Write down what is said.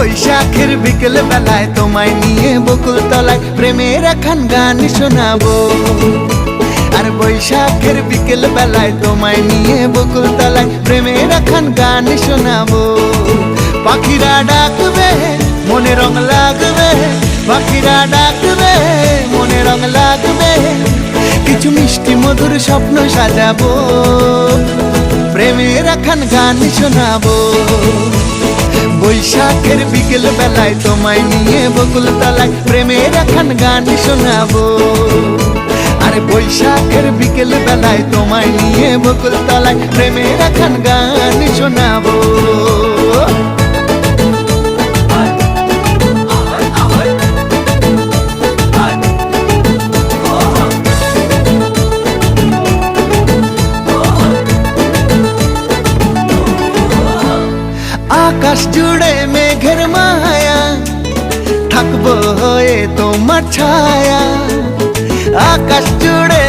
বৈশাখের বিকেল বেলায় তোমায় নিয়ে বকুল তলায় প্রেমের একখান গান শোনাবো। আর বৈশাখের বিকেল বেলায় তোমায় নিয়ে বকুল তলায় প্রেমের একখান গান শোনাবো। পাখিরা ডাকবে মনে রং লাগবে, পাখিরা ডাকবে মনে রং লাগবে, কিছু মিষ্টি মধুর স্বপ্ন সাজাবো, প্রেমের একখান গান শোনাবো। বৈশাখের বিকেল বেলায় তোমায় নিয়ে বকুল তলায় প্রেমের একখান গান শোনাবো। আরে বৈশাখের বিকেল বেলায় তোমায় নিয়ে বকুল তলায় প্রেমের একখান গান শোনাবো। আকাশ জুড়ে মেঘের মায়া, থাকবো হয়ে তোমার ছায়া। আকাশ জুড়ে